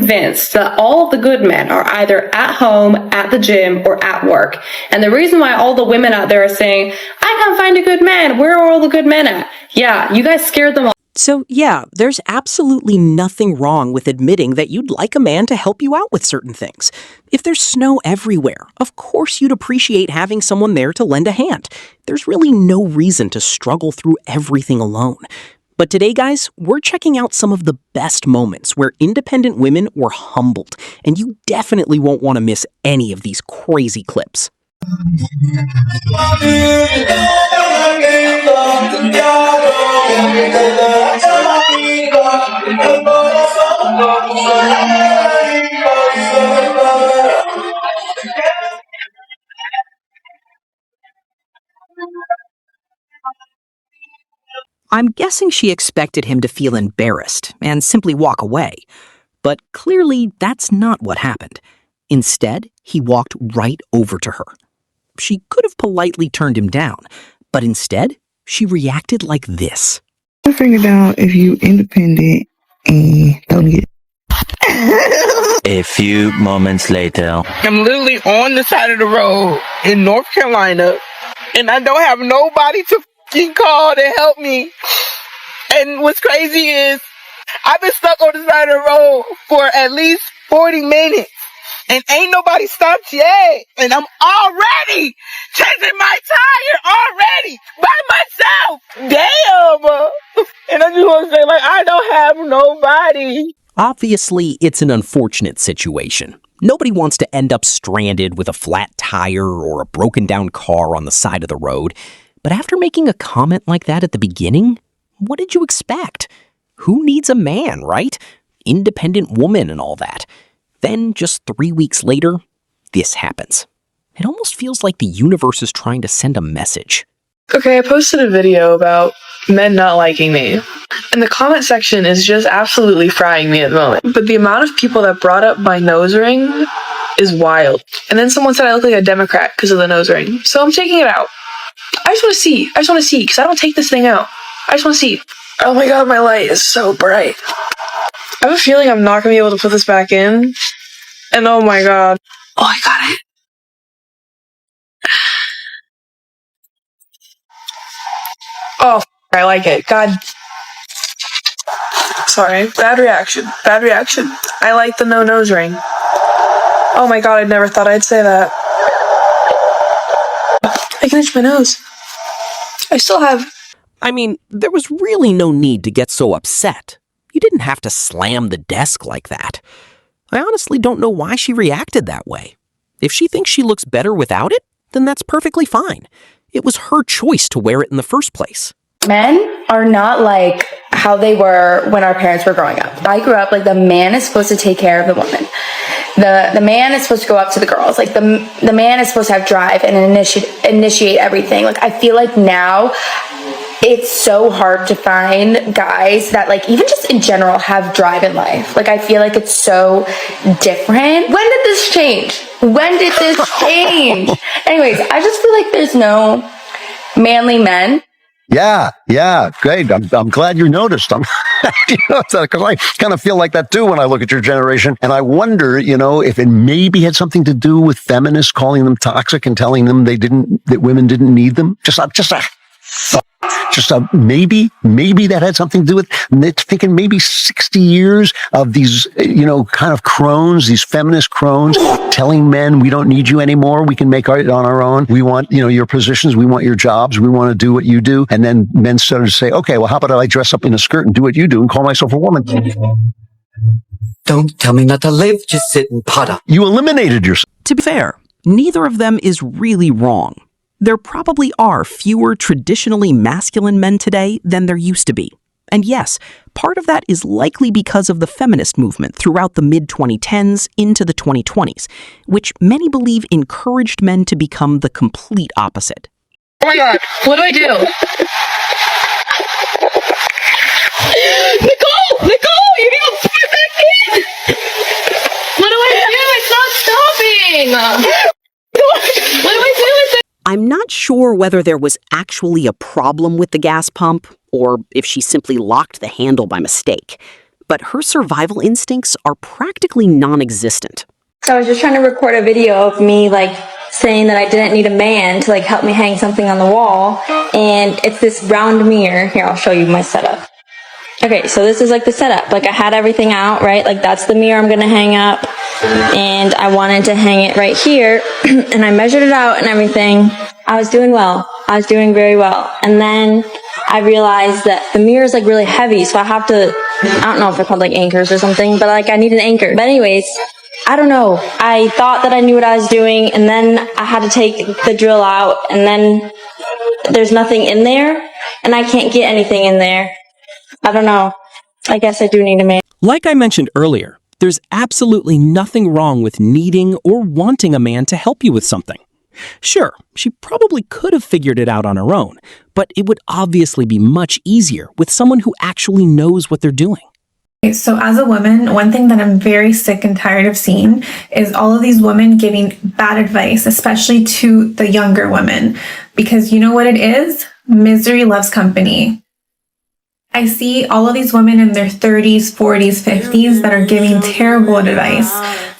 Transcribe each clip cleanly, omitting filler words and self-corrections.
convinced that all of the good men are either at home, at the gym, or at work. And the reason why all the women out there are saying, I can't find a good man, where are all the good men at? Yeah, you guys scared them all. So yeah, there's absolutely nothing wrong with admitting that you'd like a man to help you out with certain things. If there's snow everywhere, of course you'd appreciate having someone there to lend a hand. There's really no reason to struggle through everything alone. But today, guys, we're checking out some of the best moments where independent women were humbled, and you definitely won't want to miss any of these crazy clips. I'm guessing she expected him to feel embarrassed and simply walk away. But clearly, that's not what happened. Instead, he walked right over to her. She could have politely turned him down, but instead, she reacted like this. I figured out if you independent and don't get A few moments later. I'm literally on the side of the road in North Carolina, and I don't have nobody to fucking call to help me. And what's crazy is I've been stuck on the side of the road for at least 40 minutes. And ain't nobody stopped yet. And I'm already changing my tire already by myself. Damn. And I just want to say, like, I don't have nobody. Obviously, it's an unfortunate situation. Nobody wants to end up stranded with a flat tire or a broken down car on the side of the road. But after making a comment like that at the beginning, what did you expect? Who needs a man, right? Independent woman and all that. Then, just 3 weeks later, this happens. It almost feels like the universe is trying to send a message. Okay, I posted a video about men not liking me, and the comment section is just absolutely frying me at the moment. But the amount of people that brought up my nose ring is wild. And then someone said I look like a Democrat because of the nose ring. So I'm taking it out. I just want to see, because I don't take this thing out. I just want to see. Oh my god, my light is so bright. I have a feeling I'm not going to be able to put this back in. And oh my god. Oh, I got it. Oh, I like it. God. Sorry. Bad reaction. I like the no nose ring. Oh my god, I never thought I'd say that. I can itch my nose. I still have... I mean, there was really no need to get so upset. You didn't have to slam the desk like that. I honestly don't know why she reacted that way. If she thinks she looks better without it, then that's perfectly fine. It was her choice to wear it in the first place. Men are not like how they were when our parents were growing up. I grew up like the man is supposed to take care of the woman. The man is supposed to go up to the girls. Like the man is supposed to have drive and initiate everything. Like I feel like now it's so hard to find guys that like even just in general have drive in life. Like I feel like it's so different. When did this change? Anyways, I just feel like there's no manly men. Yeah, great. I'm glad you noticed. Because I kind of feel like that too when I look at your generation, and I wonder, if it maybe had something to do with feminists calling them toxic and telling them that women didn't need them. Maybe that had something to do with thinking maybe 60 years of these, kind of crones, these feminist crones telling men we don't need you anymore. We can make it on our own. We want, your positions. We want your jobs. We want to do what you do. And then men started to say, okay, well, how about I dress up in a skirt and do what you do and call myself a woman? Don't tell me not to live, just sit and putter. You eliminated yourself. To be fair, neither of them is really wrong. There probably are fewer traditionally masculine men today than there used to be. And yes, part of that is likely because of the feminist movement throughout the mid-2010s into the 2020s, which many believe encouraged men to become the complete opposite. Oh my god, what do I do? Nicole, you need to put it back in! What do I do? It's not stopping! What do I do with it? I'm not sure whether there was actually a problem with the gas pump, or if she simply locked the handle by mistake. but her survival instincts are practically non-existent. So I was just trying to record a video of me like saying that I didn't need a man to like help me hang something on the wall, and it's this round mirror. Here, I'll show you my setup. Okay, so this is like the setup. Like I had everything out, right? Like that's the mirror I'm gonna hang up, and I wanted to hang it right here, and I measured it out and everything. I was doing well. I was doing very well. And then I realized that the mirror is like really heavy, so I have to, I don't know if they're called like anchors or something, but like I need an anchor. But anyways, I don't know. I thought that I knew what I was doing, and then I had to take the drill out, and then there's nothing in there, and I can't get anything in there. I don't know. I guess I do need a man. Like I mentioned earlier, there's absolutely nothing wrong with needing or wanting a man to help you with something. Sure, she probably could have figured it out on her own, but it would obviously be much easier with someone who actually knows what they're doing. So as a woman, one thing that I'm very sick and tired of seeing is all of these women giving bad advice, especially to the younger women, because you know what it is? Misery loves company. I see all of these women in their 30s, 40s, 50s that are giving terrible advice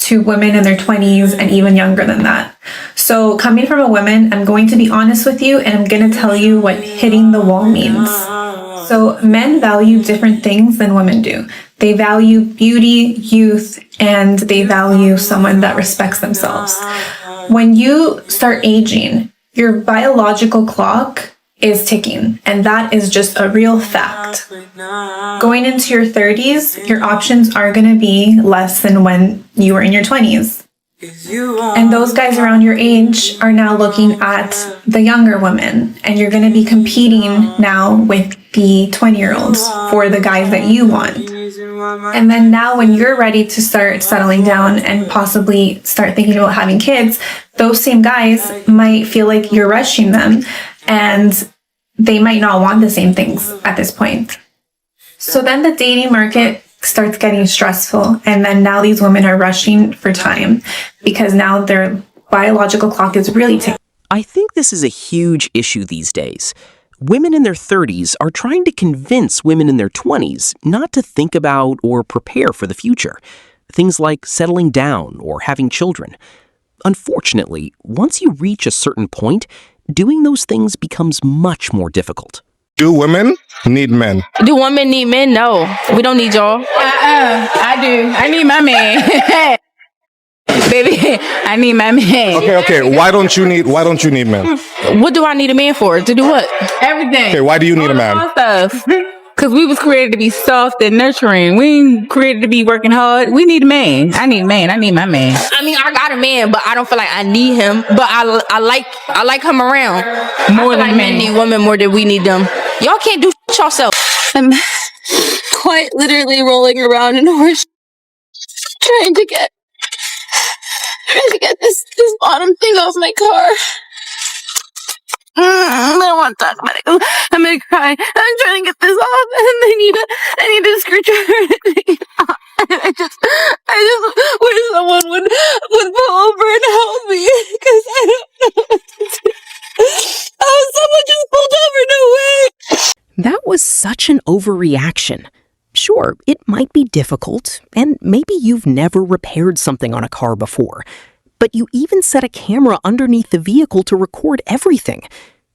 to women in their 20s and even younger than that. So coming from a woman, I'm going to be honest with you, and I'm going to tell you what hitting the wall means. So men value different things than women do. They value beauty, youth, and they value someone that respects themselves. When you start aging, your biological clock is ticking, and that is just a real fact. Going into your 30s, your options are going to be less than when you were in your 20s. And those guys around your age are now looking at the younger women, and you're going to be competing now with the 20-year-olds for the guys that you want. And then now when you're ready to start settling down and possibly start thinking about having kids, those same guys might feel like you're rushing them, and they might not want the same things at this point. So then the dating market starts getting stressful, and then now these women are rushing for time because now their biological clock is really ticking. I think this is a huge issue these days. Women in their 30s are trying to convince women in their 20s not to think about or prepare for the future. Things like settling down or having children. Unfortunately, once you reach a certain point, doing those things becomes much more difficult. Do women need men? Do women need men? No, we don't need y'all. I do. I need my man. Baby, I need my man. Okay. Why don't you need men? What do I need a man for? To do what? Everything. Okay, why do you need a man? Because we was created to be soft and nurturing. We ain't created to be working hard. We need a man. I need a man. I need my man. I mean, I got a man, but I don't feel like I need him. But I like him around. More than like men need women more than we need them. Y'all can't do yourself. I'm quite literally rolling around in a horse, trying to get this bottom thing off my car. I don't want to talk about it. I'm gonna cry. I'm trying to get this off, and I need a screwdriver. I just wish someone would pull over and help me, because I don't know what to do. Oh, someone just pulled over. No way. That was such an overreaction. Sure, it might be difficult, and maybe you've never repaired something on a car before, but you even set a camera underneath the vehicle to record everything.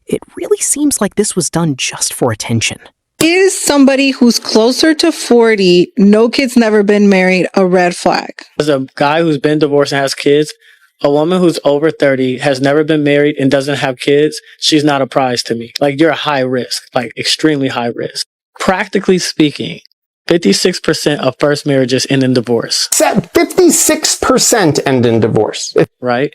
It really seems like this was done just for attention. Is somebody who's closer to 40, no kids, never been married, a red flag? As a guy who's been divorced and has kids, a woman who's over 30, has never been married and doesn't have kids, she's not a prize to me. Like, you're a high risk, like extremely high risk. Practically speaking, 56% of first marriages end in divorce. 56% end in divorce. Right?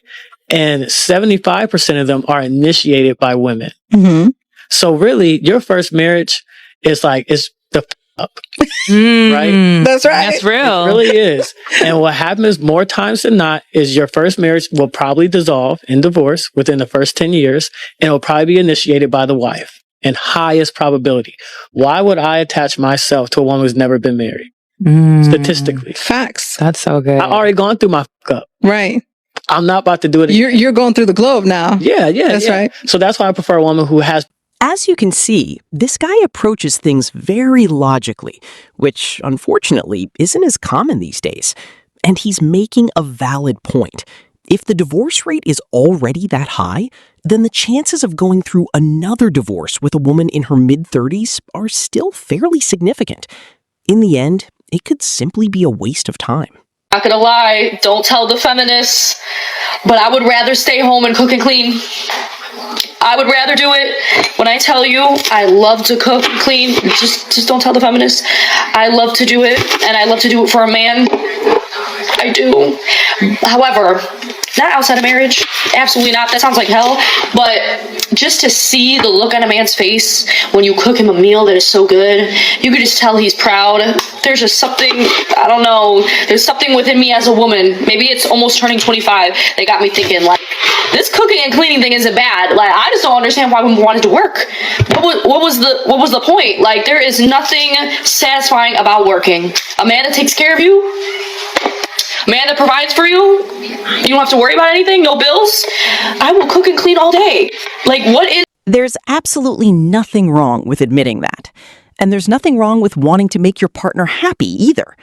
And 75% of them are initiated by women. Mm-hmm. So really, your first marriage is like, it's the up. Right? That's right. That's real. It really is. And what happens more times than not is your first marriage will probably dissolve in divorce within the first 10 years, and it will probably be initiated by the wife. And highest probability. Why would I attach myself to a woman who's never been married? Statistically. Facts. That's so good. I've already gone through my fuck up. Right. I'm not about to do it again. You're going through the globe now. Yeah. That's right. So that's why I prefer a woman who has... As you can see, this guy approaches things very logically, which unfortunately isn't as common these days. And he's making a valid point. If the divorce rate is already that high, then the chances of going through another divorce with a woman in her mid-30s are still fairly significant. In the end, it could simply be a waste of time. Not gonna lie, don't tell the feminists, but I would rather stay home and cook and clean. I would rather do it. When I tell you I love to cook and clean, just don't tell the feminists. I love to do it, and I love to do it for a man. I do. However, not outside of marriage. Absolutely not. That sounds like hell. But just to see the look on a man's face when you cook him a meal that is so good, you could just tell he's proud. There's just something, I don't know, there's something within me as a woman. Maybe it's almost turning 25. They got me thinking, like, this cooking and cleaning thing isn't bad. Like, I just don't understand why women wanted to work. What was the point? Like, there is nothing satisfying about working. A man that takes care of you, a man that provides for you, you don't have to worry about anything, no bills. I will cook and clean all day. Like, what is... There's absolutely nothing wrong with admitting that. And there's nothing wrong with wanting to make your partner happy either.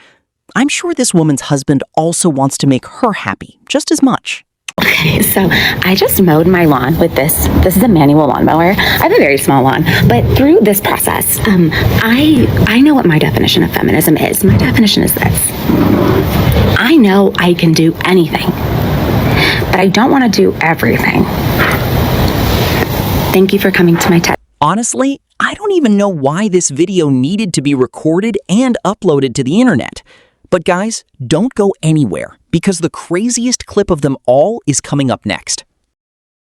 I'm sure this woman's husband also wants to make her happy just as much. Okay, so I just mowed my lawn with this. This is a manual lawnmower. I have a very small lawn, but through this process, I know what my definition of feminism is. My definition is this. I know I can do anything, but I don't want to do everything. Thank you for coming to my TED. Honestly, I don't even know why this video needed to be recorded and uploaded to the internet. But guys, don't go anywhere, because the craziest clip of them all is coming up next.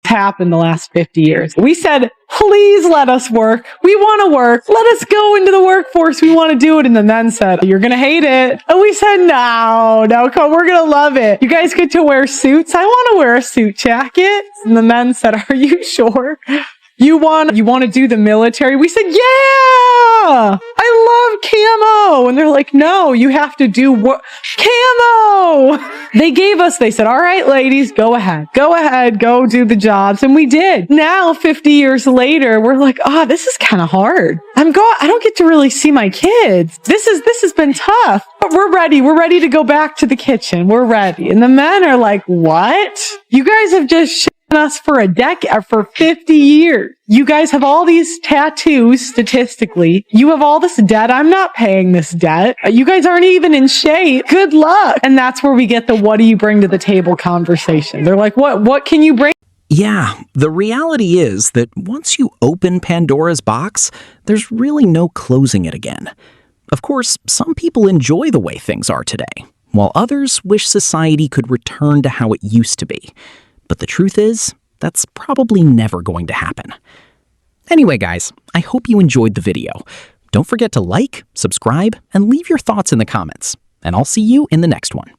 Happened the last 50 years. We said, please let us work. We want to work. Let us go into the workforce. We want to do it. And the men said, you're going to hate it. And we said, no, come, we're going to love it. You guys get to wear suits. I want to wear a suit jacket. And the men said, are you sure? You want to do the military? We said, yeah, I love camo. And they're like, no, you have to do camo. They said, all right, ladies, go ahead, go do the jobs. And we did. Now, 50 years later, we're like, this is kind of hard. I don't get to really see my kids. This has been tough, but we're ready to go back to the kitchen. We're ready. And the men are like, what? You guys have just us for a decade, for 50 years. You guys have all these tattoos statistically. You have all this debt. I'm not paying this debt. You guys aren't even in shape. Good luck. And that's where we get the what do you bring to the table conversation. They're like, what can you bring? Yeah, the reality is that once you open Pandora's box, there's really no closing it again. Of course, some people enjoy the way things are today, while others wish society could return to how it used to be. But the truth is, that's probably never going to happen. Anyway, guys, I hope you enjoyed the video. Don't forget to like, subscribe, and leave your thoughts in the comments. And I'll see you in the next one.